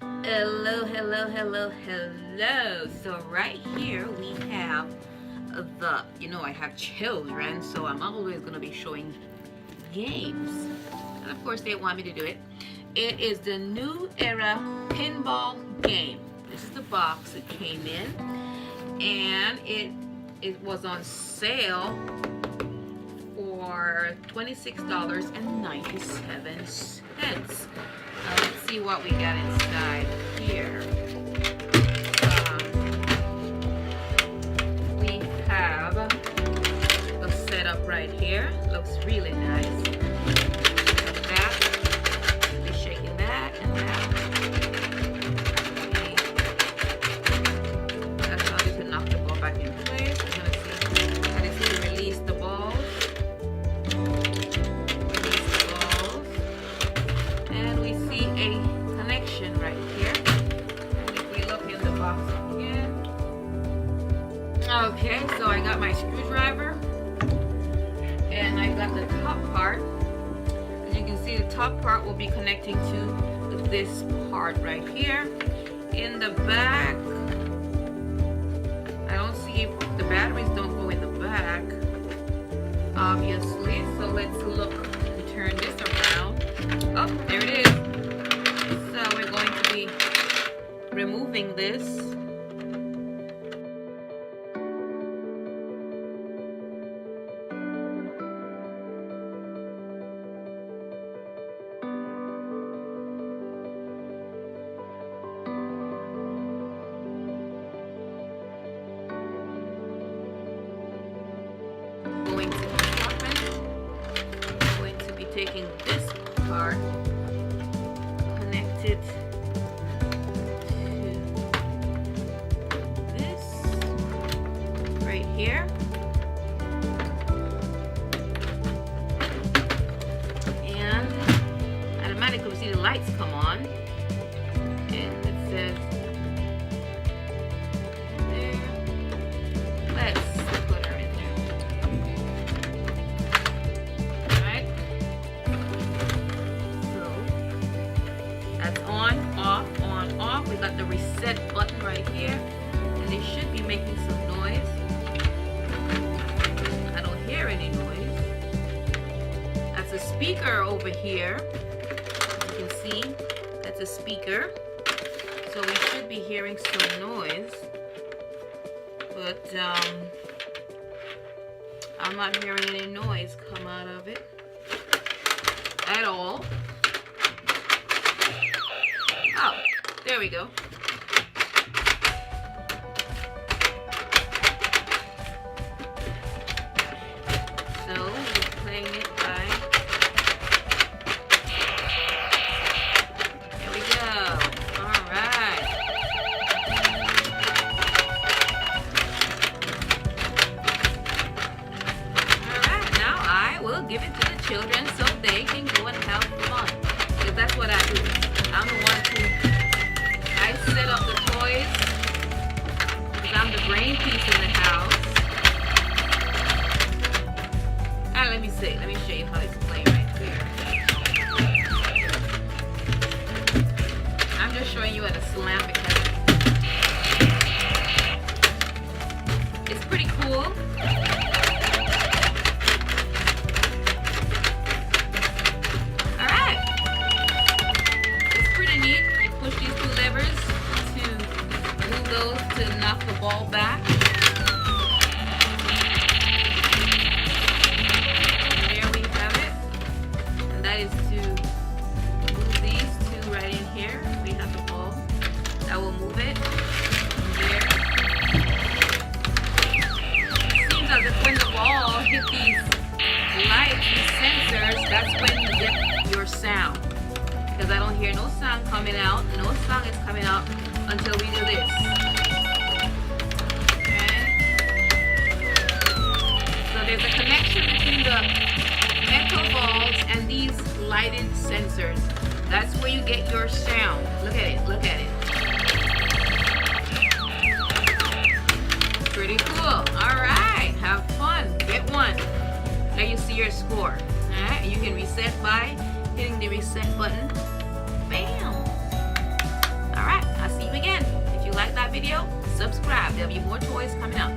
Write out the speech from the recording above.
Hello, hello, hello, hello. So right here we have I have children, so I'm always going to be showing games. And of course they want me to do it. It is the new era pinball game. This is the box it came in. And it was on sale for $26.97. Let's see what we got inside here. We have the setup right here. Looks really nice. That. Be shaking that and that. Okay. That's how you can knock the ball back in place. We're gonna see. That is to release the balls. And we see a connection right here. And if we look in the box again. Okay, so I got my screwdriver and I got the top part. As you can see, the top part will be connecting to this part right here. In the back, I don't see, the batteries don't go in the back, obviously. So let's look and turn this around. Oh, there it is. So we're going to be removing this. Going to compartment. I'm going to be taking this part, connect it to this right here, and automatically we see the lights come on, and it says there. Let's put her in there. Alright. So that's on, off, on, off. We got the reset button right here. And they should be making some noise. I don't hear any noise. That's a speaker over here. As you can see, that's a speaker. So we should be hearing some noise. But I'm not hearing any noise come out of it at all. Oh, there we go. So we're playing it by. There we go. All right. All right. Now I will give it to the children so they can go and have fun. Because that's what I do. I'm the one who I set up the toys. Because I'm the brain piece in the house. Let me see. Let me show you how it's playing right here. I'm just showing you how to slam because it's pretty cool. Alright. It's pretty neat. You push these two levers to move those to knock the ball back. Is to move these two right in here. We have the ball. That will move it from there. It seems as if when the ball hit these lights, these sensors, that's when you get your sound. Because I don't hear no sound coming out. No sound is coming out until we do this. Okay. So there's a connection between the metal balls and these lighted sensors. That's where you get your sound. Look at it, look at it. Pretty cool. Alright, have fun. Get one. Now you see your score. Alright, you can reset by hitting the reset button. Bam! video, subscribe. There'll be more toys coming up.